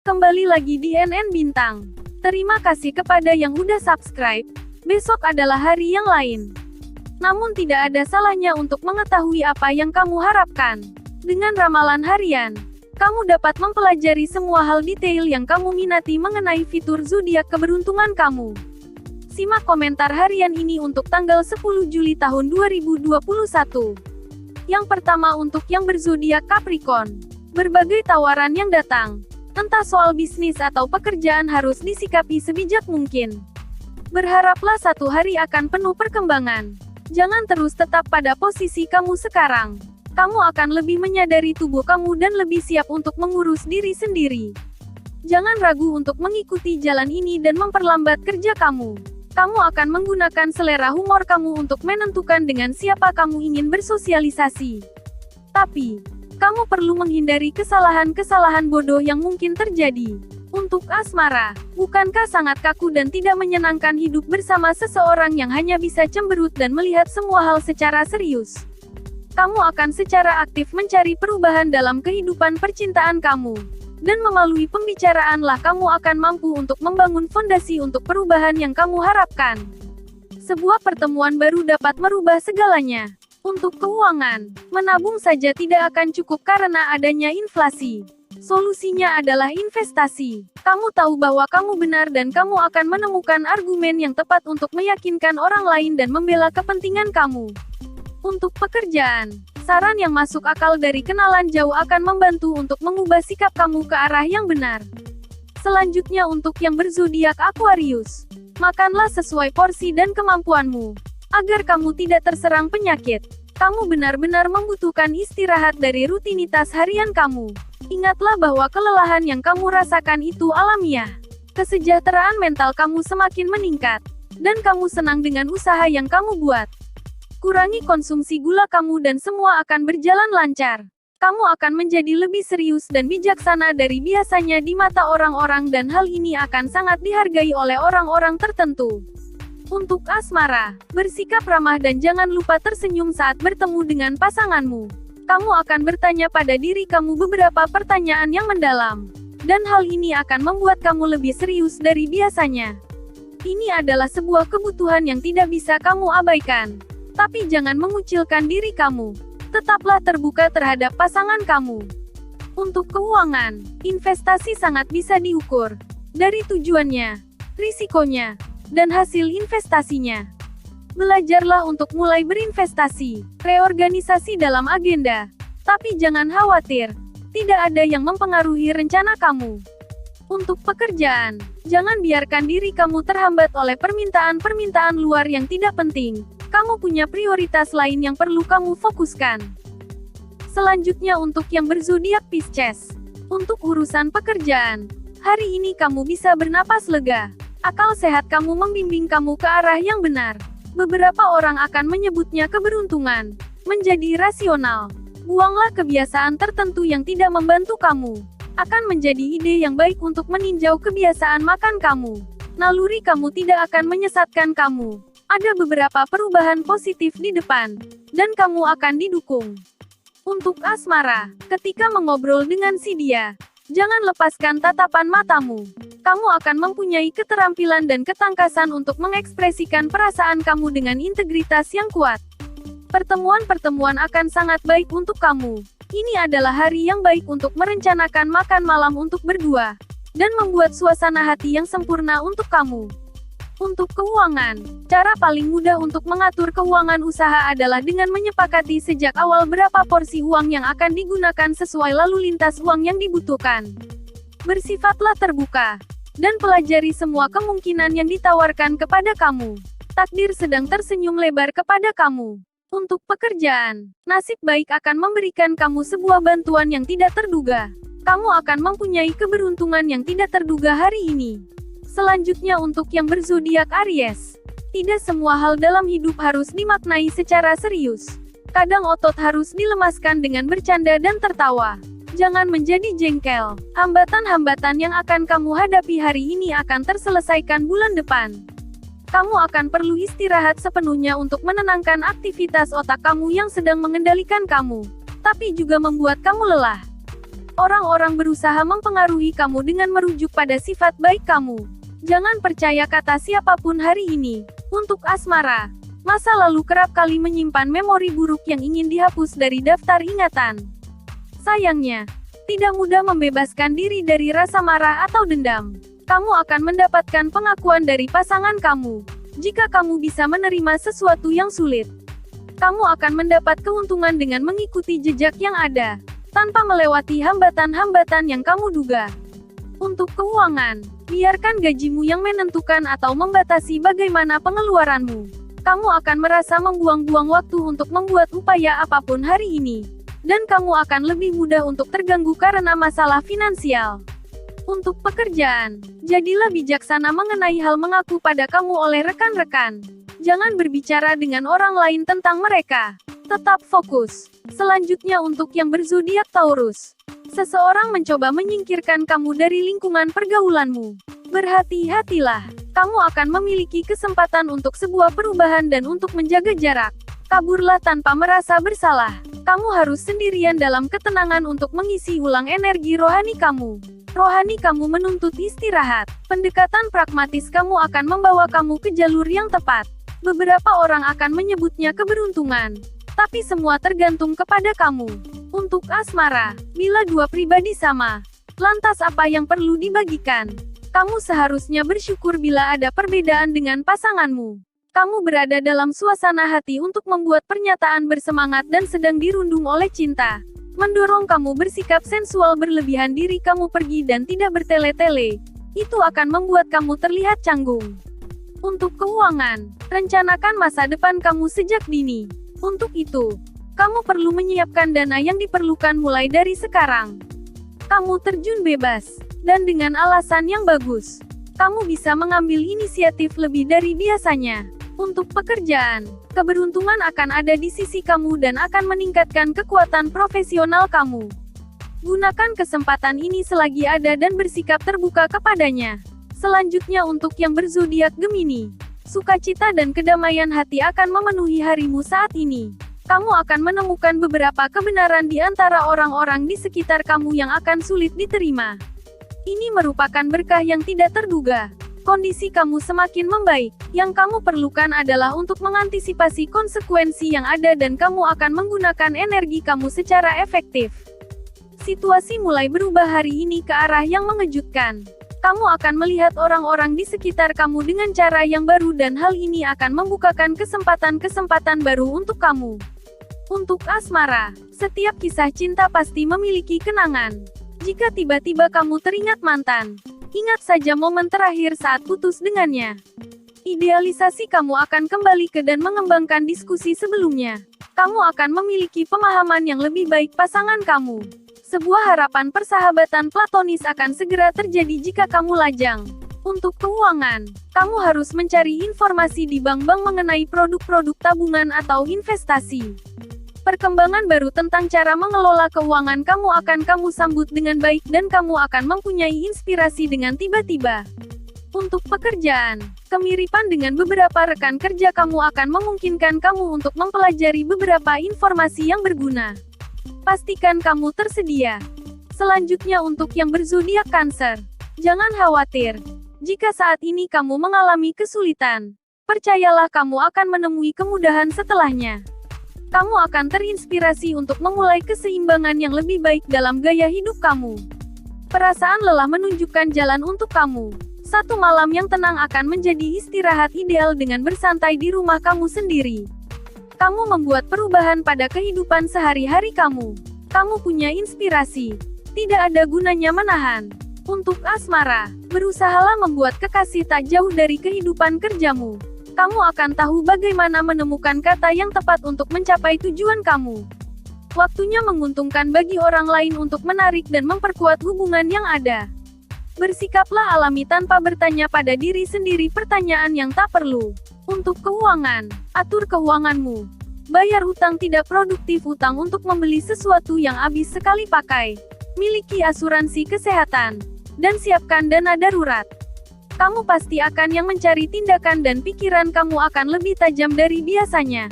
Kembali lagi di NN Bintang. Terima kasih kepada yang udah subscribe. Besok adalah hari yang lain. Namun tidak ada salahnya untuk mengetahui apa yang kamu harapkan. Dengan ramalan harian, kamu dapat mempelajari semua hal detail yang kamu minati mengenai fitur zodiak keberuntungan kamu. Simak komentar harian ini untuk tanggal 10 Juli tahun 2021. Yang pertama untuk yang berzodiak Capricorn. Berbagai tawaran yang datang, entah soal bisnis atau pekerjaan harus disikapi sebijak mungkin. Berharaplah satu hari akan penuh perkembangan. Jangan terus tetap pada posisi kamu sekarang. Kamu akan lebih menyadari tubuh kamu dan lebih siap untuk mengurus diri sendiri. Jangan ragu untuk mengikuti jalan ini dan memperlambat kerja kamu. Kamu akan menggunakan selera humor kamu untuk menentukan dengan siapa kamu ingin bersosialisasi. Tapi, kamu perlu menghindari kesalahan-kesalahan bodoh yang mungkin terjadi. Untuk asmara, bukankah sangat kaku dan tidak menyenangkan hidup bersama seseorang yang hanya bisa cemberut dan melihat semua hal secara serius? Kamu akan secara aktif mencari perubahan dalam kehidupan percintaan kamu. Dan melalui pembicaraanlah kamu akan mampu untuk membangun fondasi untuk perubahan yang kamu harapkan. Sebuah pertemuan baru dapat merubah segalanya. Untuk keuangan, menabung saja tidak akan cukup karena adanya inflasi. Solusinya adalah investasi. Kamu tahu bahwa kamu benar dan kamu akan menemukan argumen yang tepat untuk meyakinkan orang lain dan membela kepentingan kamu. Untuk pekerjaan, saran yang masuk akal dari kenalan jauh akan membantu untuk mengubah sikap kamu ke arah yang benar. Selanjutnya untuk yang berzodiak Aquarius. Makanlah sesuai porsi dan kemampuanmu, agar kamu tidak terserang penyakit. Kamu benar-benar membutuhkan istirahat dari rutinitas harian kamu. Ingatlah bahwa kelelahan yang kamu rasakan itu alamiah. Kesejahteraan mental kamu semakin meningkat, dan kamu senang dengan usaha yang kamu buat. Kurangi konsumsi gula kamu dan semua akan berjalan lancar. Kamu akan menjadi lebih serius dan bijaksana dari biasanya di mata orang-orang dan hal ini akan sangat dihargai oleh orang-orang tertentu. Untuk asmara, bersikap ramah dan jangan lupa tersenyum saat bertemu dengan pasanganmu. Kamu akan bertanya pada diri kamu beberapa pertanyaan yang mendalam. Dan hal ini akan membuat kamu lebih serius dari biasanya. Ini adalah sebuah kebutuhan yang tidak bisa kamu abaikan. Tapi jangan mengucilkan diri kamu. Tetaplah terbuka terhadap pasangan kamu. Untuk keuangan, investasi sangat bisa diukur dari tujuannya, risikonya, dan hasil investasinya. Belajarlah untuk mulai berinvestasi, reorganisasi dalam agenda. Tapi jangan khawatir, tidak ada yang mempengaruhi rencana kamu. Untuk pekerjaan, jangan biarkan diri kamu terhambat oleh permintaan-permintaan luar yang tidak penting. Kamu punya prioritas lain yang perlu kamu fokuskan. Selanjutnya untuk yang berzodiak Pisces. Untuk urusan pekerjaan, hari ini kamu bisa bernapas lega. Akal sehat kamu membimbing kamu ke arah yang benar. Beberapa orang akan menyebutnya keberuntungan. Menjadi rasional. Buanglah kebiasaan tertentu yang tidak membantu kamu. Akan menjadi ide yang baik untuk meninjau kebiasaan makan kamu. Naluri kamu tidak akan menyesatkan kamu. Ada beberapa perubahan positif di depan, dan kamu akan didukung. Untuk asmara, ketika mengobrol dengan si dia, jangan lepaskan tatapan matamu. Kamu akan mempunyai keterampilan dan ketangkasan untuk mengekspresikan perasaan kamu dengan integritas yang kuat. Pertemuan-pertemuan akan sangat baik untuk kamu. Ini adalah hari yang baik untuk merencanakan makan malam untuk berdua, dan membuat suasana hati yang sempurna untuk kamu. Untuk keuangan, cara paling mudah untuk mengatur keuangan usaha adalah dengan menyepakati sejak awal berapa porsi uang yang akan digunakan sesuai lalu lintas uang yang dibutuhkan. Bersifatlah terbuka, dan pelajari semua kemungkinan yang ditawarkan kepada kamu. Takdir sedang tersenyum lebar kepada kamu. Untuk pekerjaan, nasib baik akan memberikan kamu sebuah bantuan yang tidak terduga. Kamu akan mempunyai keberuntungan yang tidak terduga hari ini. Selanjutnya untuk yang berzodiak Aries. Tidak semua hal dalam hidup harus dimaknai secara serius. Kadang otot harus dilemaskan dengan bercanda dan tertawa. Jangan menjadi jengkel. Hambatan-hambatan yang akan kamu hadapi hari ini akan terselesaikan bulan depan. Kamu akan perlu istirahat sepenuhnya untuk menenangkan aktivitas otak kamu yang sedang mengendalikan kamu, tapi juga membuat kamu lelah. Orang-orang berusaha mempengaruhi kamu dengan merujuk pada sifat baik kamu. Jangan percaya kata siapapun hari ini. Untuk asmara, masa lalu kerap kali menyimpan memori buruk yang ingin dihapus dari daftar ingatan. Sayangnya, tidak mudah membebaskan diri dari rasa marah atau dendam. Kamu akan mendapatkan pengakuan dari pasangan kamu. Jika kamu bisa menerima sesuatu yang sulit, kamu akan mendapat keuntungan dengan mengikuti jejak yang ada, tanpa melewati hambatan-hambatan yang kamu duga. Untuk keuangan, biarkan gajimu yang menentukan atau membatasi bagaimana pengeluaranmu. Kamu akan merasa membuang-buang waktu untuk membuat upaya apapun hari ini. Dan kamu akan lebih mudah untuk terganggu karena masalah finansial. Untuk pekerjaan, jadilah bijaksana mengenai hal mengaku pada kamu oleh rekan-rekan. Jangan berbicara dengan orang lain tentang mereka. Tetap fokus. Selanjutnya untuk yang berzodiak Taurus. Seseorang mencoba menyingkirkan kamu dari lingkungan pergaulanmu. Berhati-hatilah. Kamu akan memiliki kesempatan untuk sebuah perubahan dan untuk menjaga jarak. Kaburlah tanpa merasa bersalah. Kamu harus sendirian dalam ketenangan untuk mengisi ulang energi rohani kamu. Rohani kamu menuntut istirahat. Pendekatan pragmatis kamu akan membawa kamu ke jalur yang tepat. Beberapa orang akan menyebutnya keberuntungan. Tapi semua tergantung kepada kamu. Untuk asmara, bila dua pribadi sama, lantas apa yang perlu dibagikan? Kamu seharusnya bersyukur bila ada perbedaan dengan pasanganmu. Kamu berada dalam suasana hati untuk membuat pernyataan bersemangat dan sedang dirundung oleh cinta. Mendorong kamu bersikap sensual berlebihan diri kamu pergi dan tidak bertele-tele. Itu akan membuat kamu terlihat canggung. Untuk keuangan, rencanakan masa depan kamu sejak dini. Untuk itu, kamu perlu menyiapkan dana yang diperlukan mulai dari sekarang. Kamu terjun bebas, dan dengan alasan yang bagus. Kamu bisa mengambil inisiatif lebih dari biasanya. Untuk pekerjaan, keberuntungan akan ada di sisi kamu dan akan meningkatkan kekuatan profesional kamu. Gunakan kesempatan ini selagi ada dan bersikap terbuka kepadanya. Selanjutnya untuk yang berzodiak Gemini. Sukacita dan kedamaian hati akan memenuhi harimu saat ini. Kamu akan menemukan beberapa kebenaran di antara orang-orang di sekitar kamu yang akan sulit diterima. Ini merupakan berkah yang tidak terduga. Kondisi kamu semakin membaik. Yang kamu perlukan adalah untuk mengantisipasi konsekuensi yang ada dan kamu akan menggunakan energi kamu secara efektif. Situasi mulai berubah hari ini ke arah yang mengejutkan. Kamu akan melihat orang-orang di sekitar kamu dengan cara yang baru dan hal ini akan membukakan kesempatan-kesempatan baru untuk kamu. Untuk asmara, setiap kisah cinta pasti memiliki kenangan. Jika tiba-tiba kamu teringat mantan, ingat saja momen terakhir saat putus dengannya. Idealisasi kamu akan kembali ke dan mengembangkan diskusi sebelumnya. Kamu akan memiliki pemahaman yang lebih baik pasangan kamu. Sebuah harapan persahabatan platonis akan segera terjadi jika kamu lajang. Untuk keuangan, kamu harus mencari informasi di bank-bank mengenai produk-produk tabungan atau investasi. Perkembangan baru tentang cara mengelola keuangan kamu akan kamu sambut dengan baik dan kamu akan mempunyai inspirasi dengan tiba-tiba. Untuk pekerjaan, kemiripan dengan beberapa rekan kerja kamu akan memungkinkan kamu untuk mempelajari beberapa informasi yang berguna. Pastikan kamu tersedia. Selanjutnya untuk yang berzodiak Cancer. Jangan khawatir. Jika saat ini kamu mengalami kesulitan, percayalah kamu akan menemui kemudahan setelahnya. Kamu akan terinspirasi untuk memulai keseimbangan yang lebih baik dalam gaya hidup kamu. Perasaan lelah menunjukkan jalan untuk kamu. Satu malam yang tenang akan menjadi istirahat ideal dengan bersantai di rumah kamu sendiri. Kamu membuat perubahan pada kehidupan sehari-hari kamu. Kamu punya inspirasi. Tidak ada gunanya menahan. Untuk asmara, berusahalah membuat kekasih tak jauh dari kehidupan kerjamu. Kamu akan tahu bagaimana menemukan kata yang tepat untuk mencapai tujuan kamu. Waktunya menguntungkan bagi orang lain untuk menarik dan memperkuat hubungan yang ada. Bersikaplah alami tanpa bertanya pada diri sendiri pertanyaan yang tak perlu. Untuk keuangan, atur keuanganmu. Bayar hutang tidak produktif hutang untuk membeli sesuatu yang habis sekali pakai. Miliki asuransi kesehatan. Dan siapkan dana darurat. Kamu pasti akan yang mencari tindakan dan pikiran kamu akan lebih tajam dari biasanya.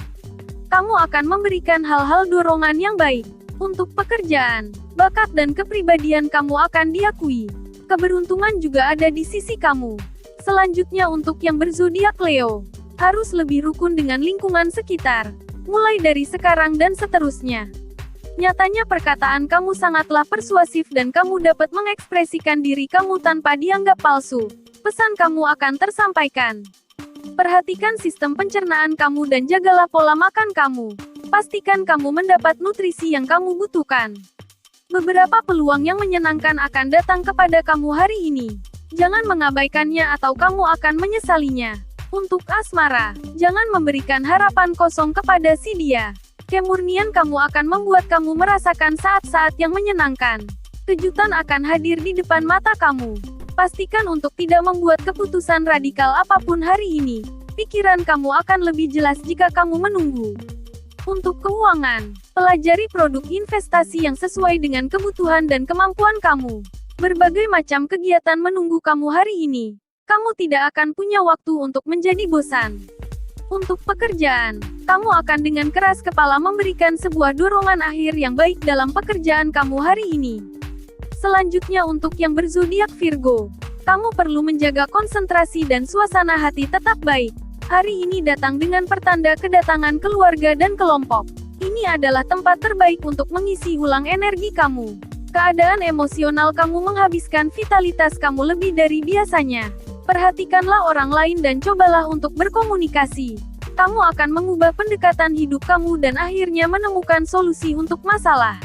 Kamu akan memberikan hal-hal dorongan yang baik. Untuk pekerjaan, Bakat dan kepribadian kamu akan diakui. Keberuntungan juga ada di sisi kamu. Selanjutnya untuk yang berzodiak Leo, harus lebih rukun dengan lingkungan sekitar, mulai dari sekarang dan seterusnya. Nyatanya perkataan kamu sangatlah persuasif dan kamu dapat mengekspresikan diri kamu tanpa dianggap palsu. Pesan kamu akan tersampaikan. Perhatikan sistem pencernaan kamu dan jagalah pola makan kamu. Pastikan kamu mendapat nutrisi yang kamu butuhkan. Beberapa peluang yang menyenangkan akan datang kepada kamu hari ini. Jangan mengabaikannya atau kamu akan menyesalinya. Untuk asmara, jangan memberikan harapan kosong kepada si dia. Kemurnian kamu akan membuat kamu merasakan saat-saat yang menyenangkan. Kejutan akan hadir di depan mata kamu. Pastikan untuk tidak membuat keputusan radikal apapun hari ini. Pikiran kamu akan lebih jelas jika kamu menunggu. Untuk keuangan, pelajari produk investasi yang sesuai dengan kebutuhan dan kemampuan kamu. Berbagai macam kegiatan menunggu kamu hari ini. Kamu tidak akan punya waktu untuk menjadi bosan. Untuk pekerjaan, kamu akan dengan keras kepala memberikan sebuah dorongan akhir yang baik dalam pekerjaan kamu hari ini. Selanjutnya untuk yang berzodiak Virgo, kamu perlu menjaga konsentrasi dan suasana hati tetap baik. Hari ini datang dengan pertanda kedatangan keluarga dan kelompok. Ini adalah tempat terbaik untuk mengisi ulang energi kamu. Keadaan emosional kamu menghabiskan vitalitas kamu lebih dari biasanya. Perhatikanlah orang lain dan cobalah untuk berkomunikasi. Kamu akan mengubah pendekatan hidup kamu dan akhirnya menemukan solusi untuk masalah.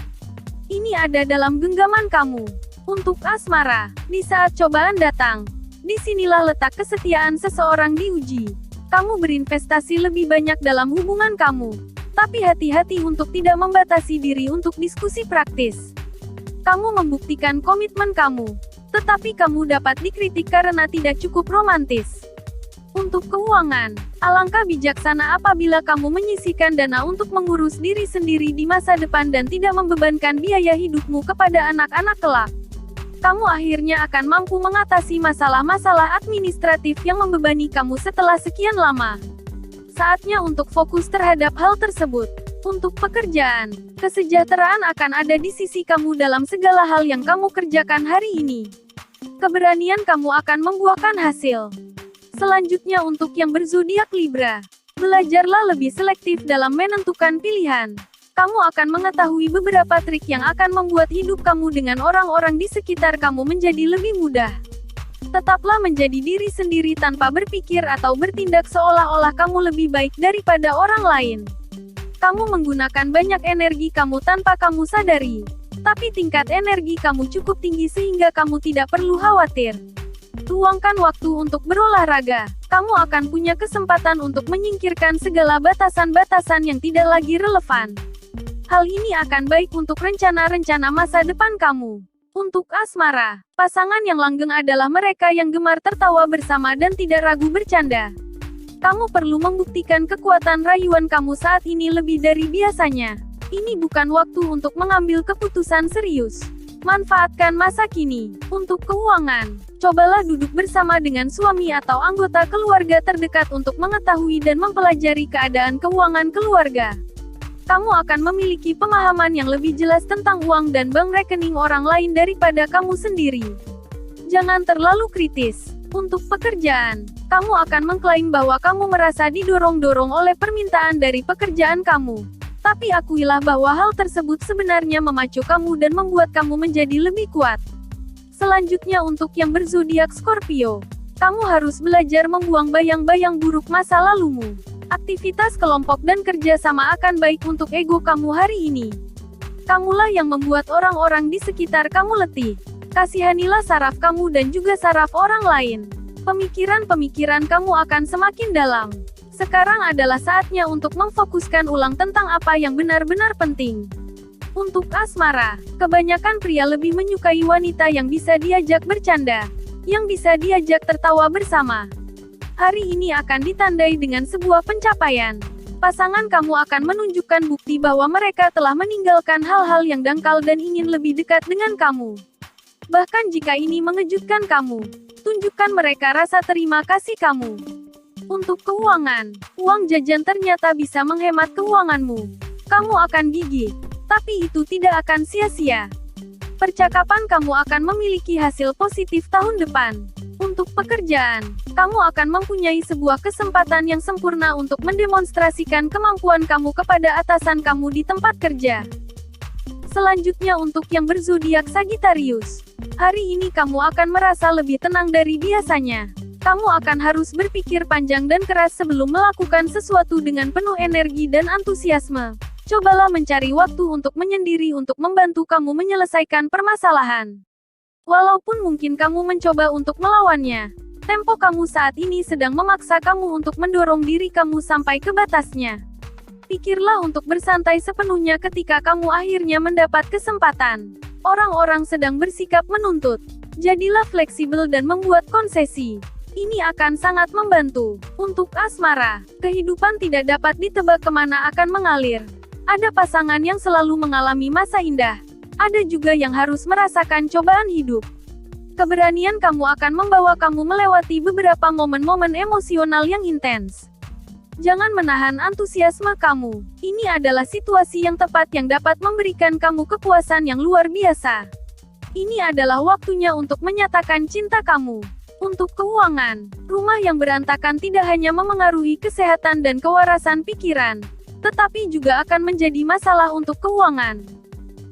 Ini ada dalam genggaman kamu. Untuk asmara, di saat cobaan datang, disinilah letak kesetiaan seseorang diuji. Kamu berinvestasi lebih banyak dalam hubungan kamu. Tapi hati-hati untuk tidak membatasi diri untuk diskusi praktis. Kamu membuktikan komitmen kamu. Tetapi kamu dapat dikritik karena tidak cukup romantis. Untuk keuangan, alangkah bijaksana apabila kamu menyisihkan dana untuk mengurus diri sendiri di masa depan dan tidak membebankan biaya hidupmu kepada anak-anak kelak. Kamu akhirnya akan mampu mengatasi masalah-masalah administratif yang membebani kamu setelah sekian lama. Saatnya untuk fokus terhadap hal tersebut. Untuk pekerjaan, kesejahteraan akan ada di sisi kamu dalam segala hal yang kamu kerjakan hari ini. Keberanian kamu akan membuahkan hasil. Selanjutnya untuk yang berzodiak Libra, belajarlah lebih selektif dalam menentukan pilihan. Kamu akan mengetahui beberapa trik yang akan membuat hidup kamu dengan orang-orang di sekitar kamu menjadi lebih mudah. Tetaplah menjadi diri sendiri tanpa berpikir atau bertindak seolah-olah kamu lebih baik daripada orang lain. Kamu menggunakan banyak energi kamu tanpa kamu sadari. Tapi tingkat energi kamu cukup tinggi sehingga kamu tidak perlu khawatir. Luangkan waktu untuk berolahraga. Kamu akan punya kesempatan untuk menyingkirkan segala batasan-batasan yang tidak lagi relevan. Hal ini akan baik untuk rencana-rencana masa depan kamu. Untuk asmara, pasangan yang langgeng adalah mereka yang gemar tertawa bersama dan tidak ragu bercanda. Kamu perlu membuktikan kekuatan rayuan kamu saat ini lebih dari biasanya. Ini bukan waktu untuk mengambil keputusan serius. Manfaatkan masa kini. Untuk keuangan, cobalah duduk bersama dengan suami atau anggota keluarga terdekat untuk mengetahui dan mempelajari keadaan keuangan keluarga. Kamu akan memiliki pemahaman yang lebih jelas tentang uang dan bank rekening orang lain daripada kamu sendiri. Jangan terlalu kritis. Untuk pekerjaan, kamu akan mengklaim bahwa kamu merasa didorong-dorong oleh permintaan dari pekerjaan kamu. Tapi akuilah bahwa hal tersebut sebenarnya memacu kamu dan membuat kamu menjadi lebih kuat. Selanjutnya untuk yang berzodiak Scorpio, kamu harus belajar membuang bayang-bayang buruk masa lalumu. Aktivitas kelompok dan kerjasama akan baik untuk ego kamu hari ini. Kamulah yang membuat orang-orang di sekitar kamu letih. Kasihanilah saraf kamu dan juga saraf orang lain. Pemikiran-pemikiran kamu akan semakin dalam. Sekarang adalah saatnya untuk memfokuskan ulang tentang apa yang benar-benar penting. Untuk asmara, kebanyakan pria lebih menyukai wanita yang bisa diajak bercanda, yang bisa diajak tertawa bersama. Hari ini akan ditandai dengan sebuah pencapaian. Pasangan kamu akan menunjukkan bukti bahwa mereka telah meninggalkan hal-hal yang dangkal dan ingin lebih dekat dengan kamu. Bahkan jika ini mengejutkan kamu, tunjukkan mereka rasa terima kasih kamu. Untuk keuangan, uang jajan ternyata bisa menghemat keuanganmu. Kamu akan gigih, tapi itu tidak akan sia-sia. Percakapan kamu akan memiliki hasil positif tahun depan. Untuk pekerjaan, kamu akan mempunyai sebuah kesempatan yang sempurna untuk mendemonstrasikan kemampuan kamu kepada atasan kamu di tempat kerja. Selanjutnya untuk yang berzodiak Sagittarius. Hari ini kamu akan merasa lebih tenang dari biasanya. Kamu akan harus berpikir panjang dan keras sebelum melakukan sesuatu dengan penuh energi dan antusiasme. Cobalah mencari waktu untuk menyendiri untuk membantu kamu menyelesaikan permasalahan. Walaupun mungkin kamu mencoba untuk melawannya, tempo kamu saat ini sedang memaksa kamu untuk mendorong diri kamu sampai ke batasnya. Pikirlah untuk bersantai sepenuhnya ketika kamu akhirnya mendapat kesempatan. Orang-orang sedang bersikap menuntut. Jadilah fleksibel dan membuat konsesi. Ini akan sangat membantu. Untuk asmara, kehidupan tidak dapat ditebak kemana akan mengalir. Ada pasangan yang selalu mengalami masa indah. Ada juga yang harus merasakan cobaan hidup. Keberanian kamu akan membawa kamu melewati beberapa momen-momen emosional yang intens. Jangan menahan antusiasme kamu. Ini adalah situasi yang tepat yang dapat memberikan kamu kepuasan yang luar biasa. Ini adalah waktunya untuk menyatakan cinta kamu. Untuk keuangan, rumah yang berantakan tidak hanya memengaruhi kesehatan dan kewarasan pikiran, tetapi juga akan menjadi masalah untuk keuangan.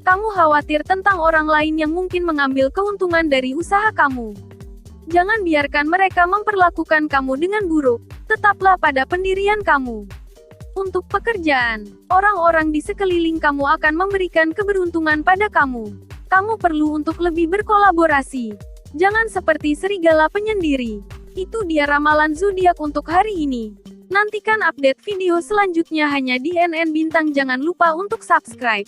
Kamu khawatir tentang orang lain yang mungkin mengambil keuntungan dari usaha kamu. Jangan biarkan mereka memperlakukan kamu dengan buruk. Tetaplah pada pendirian kamu. Untuk pekerjaan, orang-orang di sekeliling kamu akan memberikan keberuntungan pada kamu. Kamu perlu untuk lebih berkolaborasi. Jangan seperti serigala penyendiri. Itu dia ramalan zodiak untuk hari ini. Nantikan update video selanjutnya hanya di NN Bintang. Jangan lupa untuk subscribe.